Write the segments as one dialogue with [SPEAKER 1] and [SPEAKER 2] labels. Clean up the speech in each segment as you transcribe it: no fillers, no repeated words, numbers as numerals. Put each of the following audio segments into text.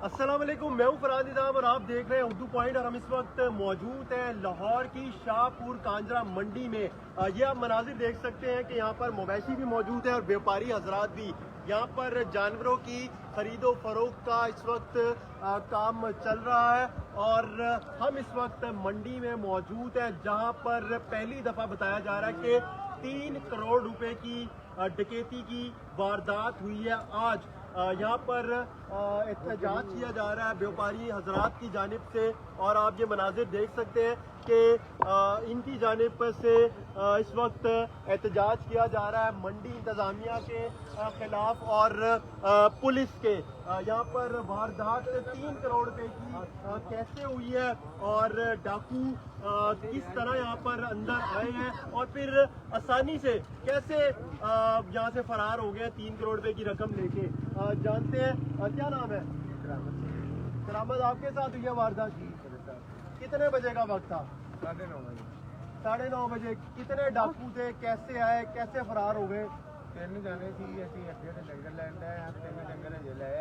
[SPEAKER 1] अस्सलाम वालेकुम, मैं हूं फरहान निज़ाम और आप देख रहे हैं उर्दू पॉइंट। और हम इस वक्त मौजूद हैं लाहौर की शाहपुर कांजरा मंडी में। ये आप मनाजिर देख सकते हैं कि यहाँ पर मवेशी भी मौजूद है और व्यापारी हजरात भी। यहाँ पर जानवरों की खरीदो फरोख्त का इस वक्त काम चल रहा है और हम इस वक्त मंडी में मौजूद हैं जहाँ पर पहली दफ़ा बताया जा रहा है कि 3 करोड़ रुपए की डकैती की वारदात हुई है। आज यहाँ पर एहतजाज किया जा रहा है व्यापारी हजरात की जानिब से और आप ये मनाजिर देख सकते हैं कि इनकी जानिब से इस वक्त एहतजाज किया जा रहा है मंडी इंतज़ामिया के खिलाफ और पुलिस के। यहाँ पर वारदात 3 करोड़ रुपए की कैसे हुई है और डाकू किस तरह यहाँ पर अंदर आए हैं और फिर आसानी से कैसे यहाँ से फरार हो गए 3 करोड़ रुपए की रकम लेके, जानते हैं। क्या नाम है? करामत। आपके साथ हुई है वारदात? कितने बजे का वक्त था?
[SPEAKER 2] 9:30 बजे।
[SPEAKER 1] 9:30 बजे। कितने डाकू थे, कैसे आए, कैसे फरार हो गए?
[SPEAKER 2] 3 जाने सी असी अगे ते लंगर लैन आए हैं। 3 लंगर हजे लाए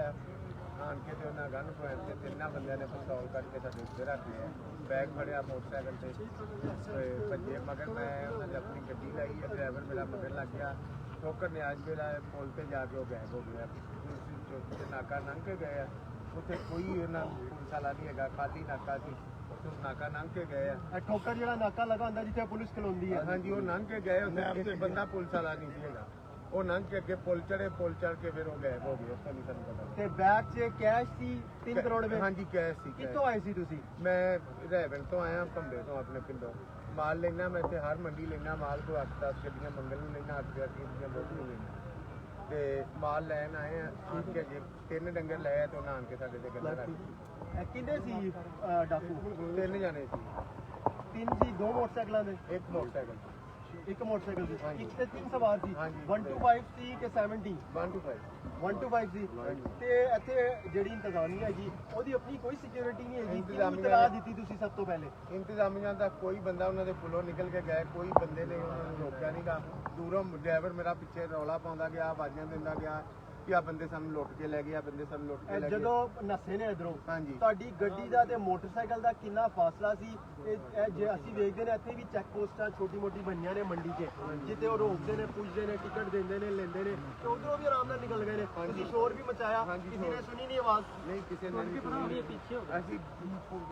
[SPEAKER 2] आन के ते उन्हें गन पॉइंट से 3 बंदे ने पिस्तौल करके साडे उत्ते रख लिया, बैग फड़िया मोटरसाइकिल से भजे मगर मैं उन्होंने अपनी गड्डी लाई है, ड्राइवर मेरा मगर लग गया। ठोकर ने आज मेरा पुल पर जाके वो गायब हो गया। चौकी से नाका लंघ के गए, उत्थे कोई पुलिस वाला नहीं है, खाली नाका सी, नाका लंघ के गए।
[SPEAKER 1] ठोकर जो नाका लगा होंगे जिथे पुलिस खलोंदी है?
[SPEAKER 2] हाँ जी, वो लंघ के गए, एक बंदा पुलिस वाला नहीं है, वो लंघ के अगे पुल चढ़े, पुल चढ़ के फिर वो गायब हो गए। उसका नहीं सानू पता।
[SPEAKER 1] ते बैग च कैश सी 3 करोड़ रुपए?
[SPEAKER 2] हाँ जी, कैश सी।
[SPEAKER 1] कितों आए सी तुसी?
[SPEAKER 2] मैं रैवन तो आया, भंबे तो अपने पिंडों माल लेना। मैं इतने हर मंडी लेना माल को 8-10 गड्डियां मंगल में लेना, 8-10 गड्डियां बुध में लेना ते माल लैन आए हैं। ठीक है जी, 3 डंगर लाए तो उन्हें आन के साडे ते गल्लां रख।
[SPEAKER 1] किन्ने सी डाकू?
[SPEAKER 2] 3 जाने सी।
[SPEAKER 1] 3 सी। 2 मोटरसाइकिलों में?
[SPEAKER 2] एक मोटरसाइकिल,
[SPEAKER 1] एक मोटरसाइकिल सी। एक ते 3 सवार सी।
[SPEAKER 2] हाँ जी।
[SPEAKER 1] 125 सी के 70?
[SPEAKER 2] 125
[SPEAKER 1] 125 सी। ਤੇ ਇੱਥੇ ਜਿਹੜੀ ਇੰਤਜ਼ਾਮੀਆ ਹੈਗੀ ਉਹਦੀ ਆਪਣੀ ਕੋਈ ਸਿਕਿਉਰਿਟੀ ਨਹੀਂ ਹੈਗੀ।
[SPEAKER 2] ਇੰਤਜ਼ਾਮੀਆ
[SPEAKER 1] ਇਤਲਾਹ ਦਿੱਤੀ ਤੁਸੀਂ ਸਭ ਤੋਂ ਪਹਿਲੇ?
[SPEAKER 2] ਇੰਤਜ਼ਾਮੀਆਂ ਦਾ ਕੋਈ ਬੰਦਾ ਉਹਨਾਂ ਦੇ ਪੁਲੋਂ ਨਿਕਲ ਕੇ ਗਏ, ਕੋਈ ਬੰਦੇ ਨੇ ਉਹਨਾਂ ਨੂੰ ਰੋਕਿਆ ਨਹੀਂਗਾ। ਦੂਰੋਂ ਡਰਾਈਵਰ ਮੇਰਾ ਪਿੱਛੇ ਰੌਲਾ ਪਾਉਂਦਾ ਗਿਆ, ਆਵਾਜ਼ਾਂ ਦਿੰਦਾ ਗਿਆ ਕਿ ਆ ਬੰਦੇ ਸਾਨੂੰ ਲੁੱਟ ਕੇ ਲੈ ਗਏ, ਆ ਬੰਦੇ ਸਾਨੂੰ ਲੁੱਟ ਕੇ ਲੈ ਗਏ।
[SPEAKER 1] ਜਦੋਂ ਨੱਸੇ ਨੇ ਇਧਰੋਂ,
[SPEAKER 2] ਹਾਂਜੀ,
[SPEAKER 1] ਤੁਹਾਡੀ ਗੱਡੀ ਦਾ ਤੇ ਮੋਟਰਸਾਈਕਲ ਦਾ ਕਿੰਨਾ ਫਾਸਲਾ ਸੀ? ਇਹ ਜੇ ਅਸੀਂ ਵੇਖਦੇ ਨੇ ਇੱਥੇ ਵੀ ਚੈੱਕ ਪੋਸਟਾਂ ਛੋਟੀ ਮੋਟੀ ਬਣੀਆਂ ਨੇ ਮੰਡੀ 'ਚ, ਜਿੱਥੇ ਉਹ ਰੋਕਦੇ ਨੇ, ਪੁੱਛਦੇ ਨੇ, ਟਿਕਟ ਦਿੰਦੇ ਨੇ, ਲੈਂਦੇ ਨੇ, ਤੇ ਉਧਰੋਂ ਵੀ ਆਰਾਮ ਨਾਲ ਨਿਕਲ ਗਏ ਨੇ। ਤੁਸੀਂ ਸ਼ੋਰ ਵੀ ਮਚਾਇਆ, ਕਿਸੇ ਨੇ ਸੁਣੀ ਨਹੀਂ ਆਵਾਜ਼?
[SPEAKER 2] ਨਹੀਂ, ਕਿਸੇ ਨੇ ਨਹੀਂ ਸੁਣੀ। ਅਸੀਂ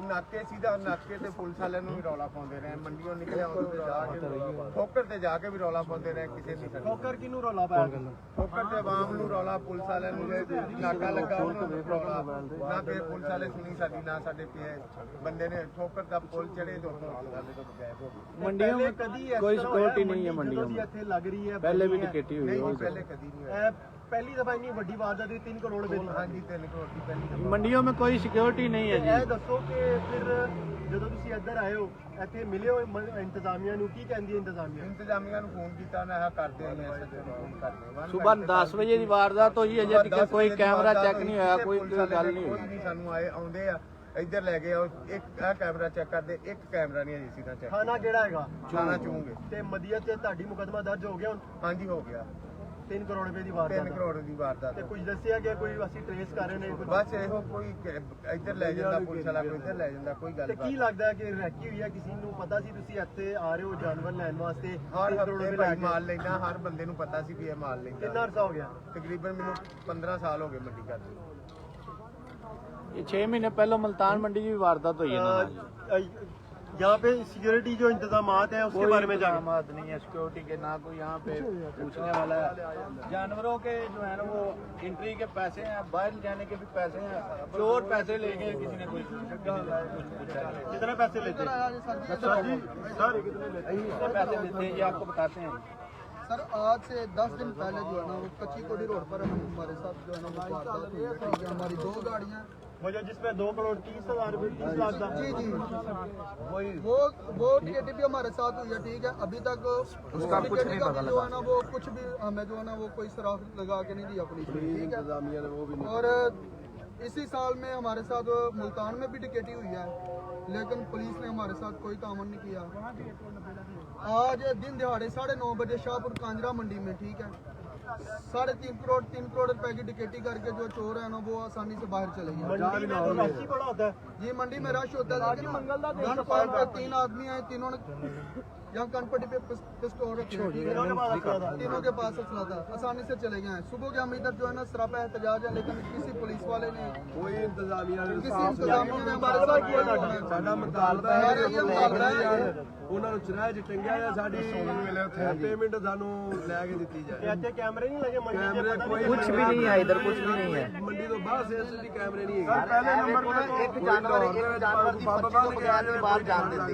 [SPEAKER 2] ਨਾਕੇ ਸੀਧਾ ਨਾਕੇ ਤੇ ਪੁਲਿਸ ਵਾਲਿਆਂ ਨੂੰ ਵੀ ਰੌਲਾ ਪਾਉਂਦੇ ਰਹੇ, ਮੰਡੀੋਂ ਨਿਕਲਿਆ ਉਦੋਂ ਜਾ ਕੇ ਠੋਕਰ ਤੇ ਜਾ ਕੇ ਵੀ ਰੌਲਾ ਪਾਉਂਦੇ ਰਹੇ, ਕਿਸੇ ਨੇ ਨਹੀਂ।
[SPEAKER 1] ਠੋਕਰ ਕਿਹਨੂੰ ਰੌਲਾ ਪਾਇਆ?
[SPEAKER 2] ਠੋਕਰ ਤੇ ਆਵਾਮ ਨੂੰ ਰੌਲਾ, ਪੁਲਿਸ ਵਾਲਿਆਂ ਨੂੰ ਨਾਕਾ ਲੱਗਾ ਉਹਨਾਂ ਨੂੰ ਰੌਲਾ, ਨਾ ਫਿਰ ਪੁਲਿਸ ਵਾਲੇ ਸੁਣੀ ਸਾਡੀ, ਨਾ ਸਾਡੇ ਪਏ ਬੰਦੇ ਨੇ। ਠੋਕਰ ਦਾ ਪੁਲ ਚੜੇ ਤੋਂ ਗਾਇਬ ਹੋ ਗਏ।
[SPEAKER 1] ਮੰਡੀਆਂ में कभी कोई सिक्योरिटी नहीं है मंडियों में? ਇੱਥੇ ਲੱਗ ਰਹੀ ਹੈ
[SPEAKER 3] पहले भी टिकटी हुई
[SPEAKER 2] नहीं,
[SPEAKER 3] है।
[SPEAKER 2] पहले कभी नहीं हुआ।
[SPEAKER 1] ਪਹਿਲੀ ਦਫਾ ਇੰਨੀ ਵੱਡੀ ਵਾਰਦਾਤ ਹੋਈ 3 ਕਰੋੜ ਰੁਪਏ ਦੀ?
[SPEAKER 2] हाँ जी, 3 करोड़ की पहली दफा।
[SPEAKER 3] मंडियों में कोई सिक्योरिटी नहीं है
[SPEAKER 1] ਇਹ
[SPEAKER 3] जी।
[SPEAKER 1] ਦੱਸੋ ਕਿ ਫਿਰ ਜਦੋਂ ਤੁਸੀਂ ਇੱਧਰ ਆਏ ਹੋ, ਇੱਥੇ ਮਿਲੇ ਹੋ ਇੰਤਜ਼ਾਮੀਆ ਨੂੰ, ਕੀ ਕਹਿੰਦੀ ਹੈ ਇੰਤਜ਼ਾਮੀਆ?
[SPEAKER 2] ਇੰਤਜ਼ਾਮੀਆਂ ਨੂੰ ਫੋਨ ਕੀਤਾ, ਉਹਨਾਂ ਆ ਕਰਦੇ ਆ, ਐਸਐਚਓ ਨੂੰ ਫੋਨ ਕਰਦੇ।
[SPEAKER 3] सुबह 10 बजे की वारदात हुई है, अजे तक कोई कैमरा चेक नहीं होया, कोई गल नहीं
[SPEAKER 2] ਕੋਈ
[SPEAKER 3] हुई।
[SPEAKER 2] ਨਹੀਂ ਸਾਨੂੰ ਆਏ ਆਉਂਦੇ ਆ ਇੱਧਰ ਲੈ ਗਏ, ਇੱਕ ਆ ਕੈਮਰਾ ਚੈੱਕ ਕਰਦੇ, ਇੱਕ ਕੈਮਰਾ ਨਹੀਂ ਅਜੇ ਸੀਗਾ ਚੈੱਕ।
[SPEAKER 1] ਥਾਣਾ ਕਿਹੜਾ ਹੈਗਾ?
[SPEAKER 2] ਥਾਣਾ ਚੂੰਗੇ।
[SPEAKER 1] ਤੇ ਮਦੀਅਤ 'ਚ ਤੁਹਾਡੀ ਮੁਕੱਦਮਾ ਦਰਜ ਹੋ ਗਿਆ ਹੁਣ?
[SPEAKER 2] ਹਾਂਜੀ, ਹੋ ਗਿਆ।
[SPEAKER 1] 3 ਕਰੋੜ ਰੁਪਏ ਦੀ
[SPEAKER 2] 3
[SPEAKER 1] ਵਾਰਦਾਤ?
[SPEAKER 2] ਕਰੋੜ ਦੀ ਵਾਰਦਾਤ।
[SPEAKER 1] ਤੇ ਕੁਝ ਦੱਸਿਆ ਗਿਆ ਕੋਈ ਅਸੀਂ ਟ੍ਰੇਸ ਕਰ ਰਹੇ ਨੇ ਕੁਝ?
[SPEAKER 2] ਬਸ ਇਹੋ ਕੋਈ ਇੱਧਰ ਲੈ ਜਾਂਦਾ ਪੁਲਿਸ ਵਾਲਾ, ਕੋਈ ਇੱਧਰ ਲੈ ਜਾਂਦਾ, ਕੋਈ ਗੱਲ
[SPEAKER 1] ਤੇ ਕੀ ਲੱਗਦਾ ਹੈ ਕਿ ਰੈਕੀ ਹੋਈ ਹੈ? ਕਿਸੇ ਨੂੰ ਪਤਾ ਸੀ ਤੁਸੀਂ ਇੱਥੇ ਆ ਰਹੇ ਹੋ ਜਾਨਵਰ ਲੈਣ ਵਾਸਤੇ?
[SPEAKER 2] ਹਰ
[SPEAKER 1] 3 ਕਰੋੜ
[SPEAKER 2] ਹਫ਼ਤੇ
[SPEAKER 1] ਰੁਪਏ
[SPEAKER 2] ਭਾਈ
[SPEAKER 1] ਲੈ ਕੇ?
[SPEAKER 2] ਮਾਲ ਲੈਣਾ, ਹਰ ਬੰਦੇ ਨੂੰ ਪਤਾ ਸੀ ਵੀ ਇਹ ਮਾਲ ਲੈਂਦਾ।
[SPEAKER 1] ਕਿੰਨਾ ਅਰਸਾ ਹੋ ਗਿਆ?
[SPEAKER 2] ਤਕਰੀਬਨ ਮੈਨੂੰ 15 ਸਾਲ ਹੋ ਗਏ ਮੰਡੀ ਕਰਦੇ।
[SPEAKER 3] ये 6 महीने पहले मुल्तान मंडी की भी वारदात हुई है ना।
[SPEAKER 1] यहाँ पे सिक्योरिटी जो इंतजामात हैं उसके बारे में जान?
[SPEAKER 3] नहीं है सिक्योरिटी के, ना कोई यहाँ पे पूछने वाला है। जानवरों के जो है ना वो एंट्री के पैसे हैं, बाहर जाने के भी पैसे हैं, चोर पैसे ले गए, किसी ने कुछ पूछा है।
[SPEAKER 1] कितने पैसे लेते हैं?
[SPEAKER 3] सर कितने पैसे लेते हैं ये आपको बताते हैं।
[SPEAKER 4] सर आज से 10 दिन पहले जो है ना वो कच्ची कोडी रोड पर हमारे साथ जो है ना वो वारदात हुई है। ठीक है, हमारी 2 गाड़ियाँ,
[SPEAKER 1] मुझे जिसमें 2 करोड़ 30 हजार रुपए 30 लाख का?
[SPEAKER 4] जी जी, वो टिकट भी हमारे साथ हुई है। ठीक है, अभी तक उसका कुछ नहीं पता जो है ना वो कुछ भी हमें जो है ना वो कोई सराफ लगा के नहीं दिया पुलिस ने। ठीक है, और इसी साल में हमारे साथ मुल्तान में भी टिकटी हुई है, लेकिन पुलिस ने हमारे साथ कोई तामन नहीं किया। आज दिन दिहाड़े 9:30 बजे शाहपुर कांजरा मंडी में, ठीक है, 3.5 करोड़ रुपए की टिकटी करके जो चोर है ना वो आसानी से बाहर चले गए।
[SPEAKER 1] मंडी में तो रश ही बड़ा होता है।
[SPEAKER 4] जी मंडी में रश होता है, लेकिन गन पॉइंट पे 3 आदमी आए, तीनों ने यहाँ कनपट्टी पे पिस्तौल रखे हैं, ठीक है? तीनों के पास असला था, आसानी से चले गए हैं। सुबह के हम इधर जो है ना सरापा एहतजाज है, लेकिन किसी पुलिस वाले ने
[SPEAKER 2] कोई इंतजामिया ने
[SPEAKER 4] किसी इंतजामिया ने हमारे साथ किया
[SPEAKER 2] ਸਾਡਾ ਮੁਤਾਲਬਾ ਹੈ
[SPEAKER 4] हमारा ये मुतालबा है
[SPEAKER 2] ਉਹਨਾਂ ਨੂੰ ਚਰਾਹ 'ਚ ਟੰਗਿਆ ਜਾਂ ਸਾਡੀ ਪੇਮੈਂਟ ਸਾਨੂੰ ਲੈ ਕੇ ਦਿੱਤੀ
[SPEAKER 1] कि
[SPEAKER 2] ਜਾਏ।
[SPEAKER 1] अच्छे कैमरे नहीं लगे मंडी में?
[SPEAKER 2] कैमरे
[SPEAKER 1] पता
[SPEAKER 2] कोई
[SPEAKER 1] नहीं
[SPEAKER 2] कुछ भी नहीं है इधर, कुछ भी नहीं है मंडी तो बाहर सीसीटीवी कैमरे नहीं है।
[SPEAKER 3] पहले नंबर पर एक जानवर की पर्ची तो बगैर नहीं बाहर जान देते।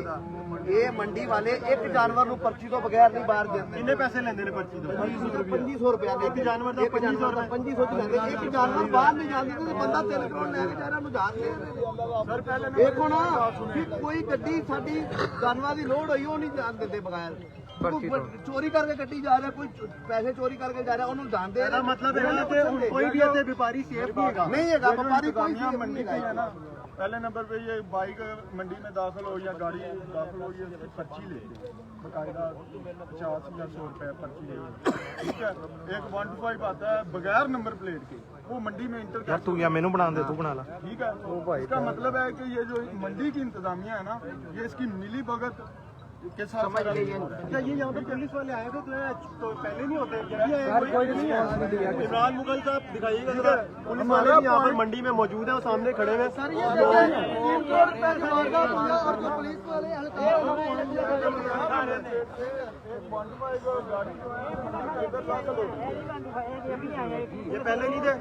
[SPEAKER 3] ये मंडी वाले एक जानवर ਨੂੰ पर्ची तो बगैर नहीं बाहर देते।
[SPEAKER 1] कितने पैसे लेंदे ने पर्ची तो?
[SPEAKER 3] 2500 रुपया
[SPEAKER 1] एक जानवर ਦਾ 2500 ਰੁਪਏ।
[SPEAKER 3] 2500 ਦੀ ਲੈਂਦੇ। ਇੱਕ ਜਾਨਵਰ ਬਾਹਰ ਨਹੀਂ ਜਾਂਦੀ ਤੇ ਬੰਦਾ 3 ਕਰੋੜ ਲੈ ਕੇ ਜਾ ਰਿਹਾ ਨੂੰ ਜਾਣ ਦੇ।
[SPEAKER 1] सर पहले
[SPEAKER 3] ਦੇਖੋ ਨਾ ਕਿ ਕੋਈ ਗੱਡੀ ਸਾਡੀ ਜਾਨਵਰਾਂ ਦੀ ਲੋਡ ਹੋਈ ਉਹ ਨਹੀਂ ਜਾਣ ਦਿੰਦੇ ਬਗੈਰ। ਚੋਰੀ ਕਰਕੇ ਗੱਡੀ ਜਾ ਰਿਹਾ, ਕੋਈ ਪੈਸੇ ਚੋਰੀ ਕਰਕੇ ਜਾ ਰਿਹਾ, ਉਹਨੂੰ ਜਾਣਦੇ
[SPEAKER 1] ਇਹਦਾ ਮਤਲਬ ਇਹ ਹੈ ਕਿ ਕੋਈ ਵੀ ਇੱਥੇ ਵਪਾਰੀ ਸੇਫ ਨਹੀਂ ਹੈਗਾ।
[SPEAKER 3] ਨਹੀਂ ਹੈਗਾ। ਵਪਾਰੀ ਕੋਈ ਮੰਡੀ का है ना,
[SPEAKER 5] पहले नंबर पे ये बाइक मंडी में दाखिल हो या गाड़ी दाखिल हो, ये इसकी पर्ची लेते हैं बाकायदा 50 या 100 रुपए पर्ची लेते हैं, ठीक है? एक 125 आता है बगैर नंबर प्लेट के, वो मंडी में इंटर
[SPEAKER 6] यार तू या मेनू बना दे, तू बना ला।
[SPEAKER 5] ठीक है? इसका मतलब है कि ये जो मंडी की इंतजामिया है ना, ये इसकी मिली भगत के साथ
[SPEAKER 1] अच्छा ये यहाँ पे पुलिस वाले आए थे तो पहले नहीं होते? यही आए कोई नहीं है? इमरान मुगल साहब दिखाइएगा जरा, पुलिस वाले भी यहाँ पर मंडी में मौजूद है और सामने खड़े हुए हैं।
[SPEAKER 4] सर ये 3 करोड़ रुपए की वारदात हुई है और जो पुलिस वाले
[SPEAKER 1] ये पहले नहीं थे?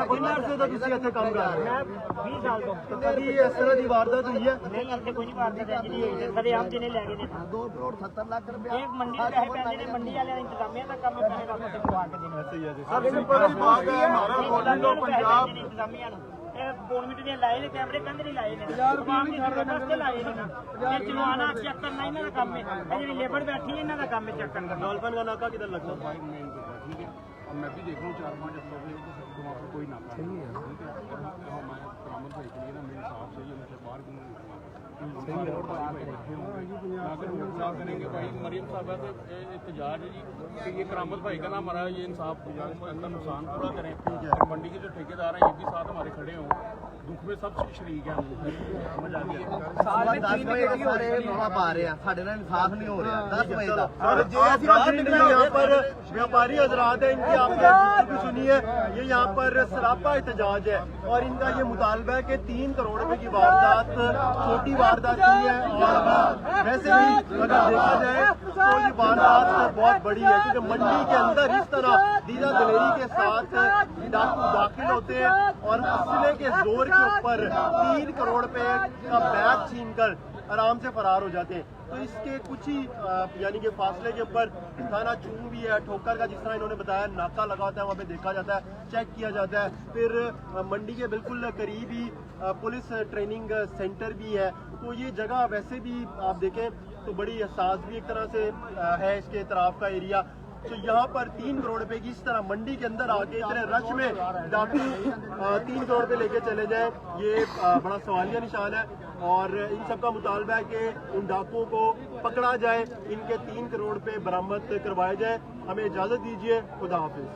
[SPEAKER 1] किन्ना अर्से तो तुसी ਇੱਥੇ ਕੰਮ ਕਰ ਰਹੇ ਹੋ?
[SPEAKER 7] 20 ਸਾਲ ਤੋਂ
[SPEAKER 1] तो कभी इस तरह की वारदात हुई है?
[SPEAKER 7] ਨਹੀਂ ਕਰਦੇ ਕੋਈ ਨਹੀਂ ਵਾਰਦਾ ਜਿਹੜੀ ਹੋਈ ਤੇ ਸਾਰੇ ਆਮ ਜਿਹਨੇ ਲੈ ਗਏ ਨੇ
[SPEAKER 3] 2 ਕਰੋੜ 70 ਲੱਖ ਰੁਪਇਆ
[SPEAKER 7] ਇਹ ਮੰਡੀ ਦੇ ਪੈਸੇ ਪੈਂਦੇ ਨੇ ਮੰਡੀ ਵਾਲਿਆਂ ਦਾ ਇੰਤਜ਼ਾਮੀਆ ਦਾ ਕੰਮ ਹੈ ਪੈਸੇ ਵਾਪਸ ਪਵਾ ਕੇ ਦੇਣੇ
[SPEAKER 5] सबसे बड़ी बात है हमारा गवर्नमेंट ऑफ पंजाब
[SPEAKER 7] ਇੰਤਜ਼ਾਮੀਆ ਨੂੰ ਇਹ ਗੌਰਮੈਂਟ ਨੇ ਲਾਏ ਨੇ ਕੈਮਰੇ ਕੰਧ ਨਹੀਂ ਲਾਏ ਨੇ 1000 ਰੁਪਏ ਨਹੀਂ ਛੱਡਦੇ ਵਾਸਤੇ ਲਾਏ ਨੇ ਇਹ ਚਲਵਾਣਾ ਚੈੱਕ ਕਰਨਾ ਇਹਨਾਂ ਦਾ ਕੰਮ ਹੈ ਇਹ ਜਿਹੜੀ ਲੇਬਰ ਬੈਠੀ ਹੈ ਇਹਨਾਂ ਦਾ ਕੰਮ ਹੈ ਚੈੱਕ ਕਰਨਾ
[SPEAKER 1] डॉल्फिन का नाका किधर लगता है?
[SPEAKER 5] ठीक है? अब मैं भी देख रहा हूँ 4-5 हफ्तों में तो वहाँ पर कोई नाका नहीं है, ठीक है? और हमारे बरामद भाई के लिए ना मेरे हिसाब से ये मतलब बाहर घूमने करेंगे भाई मरियम साहब का एहतजाज है जी कि ये करामत भाई का ना हमारा ये इंसाफ इसका नुकसान पूरा करें। मंडी के जो ठेकेदार हैं ये भी साथ हमारे खड़े हों, दुख में सब शरीक हैं। समझ आ गया?
[SPEAKER 3] 10 ਵਜੇ ਦੇ ਸਾਰੇ ਰੌਲਾ ਪਾ ਰਹੇ ਆ, ਸਾਡੇ ਨਾਲ ਇਨਸਾਫ ਨਹੀਂ ਹੋ ਰਿਹਾ 10 ਵਜੇ ਦਾ।
[SPEAKER 1] और जो यहाँ पर व्यापारी हजरात है इनकी आपने गुफ्तगू सुनी है, ये यहाँ पर सरापा एहतजाज है और इनका ये मुतालबा है कि 3 करोड़ रुपए की वारदात छोटी वारदात की है और वैसे भी अगर देखा जाए तो ये वारदात बहुत बड़ी है, क्योंकि मंडी के अंदर इस तरह दीदा दलेरी के साथ डाकू दाखिल होते हैं और असले के जोर के ऊपर 3 करोड़ रुपए का बैग छीनकर आराम से फरार हो जाते हैं। तो इसके कुछ ही यानी कि फासले के ऊपर थाना चूम भी है, ठोकर का जिस तरह इन्होंने बताया नाका लगा होता है, वहाँ पे देखा जाता है, चेक किया जाता है। फिर मंडी के बिल्कुल करीब ही पुलिस ट्रेनिंग सेंटर भी है। तो ये जगह वैसे भी आप देखें तो बड़ी हसास भी एक तरह से है इसके इतराफ का एरिया। तो यहाँ पर 3 करोड़ रुपए की इस तरह मंडी के अंदर आके इतने रश में डाकू 3 करोड़ रुपए लेके चले जाए, ये बड़ा सवालिया निशान है। और इन सब का मुतालबा है कि उन डाकुओं को पकड़ा जाए, इनके 3 करोड़ रुपए बरामद करवाए जाए। हमें इजाज़त दीजिए, खुदा हाफिज।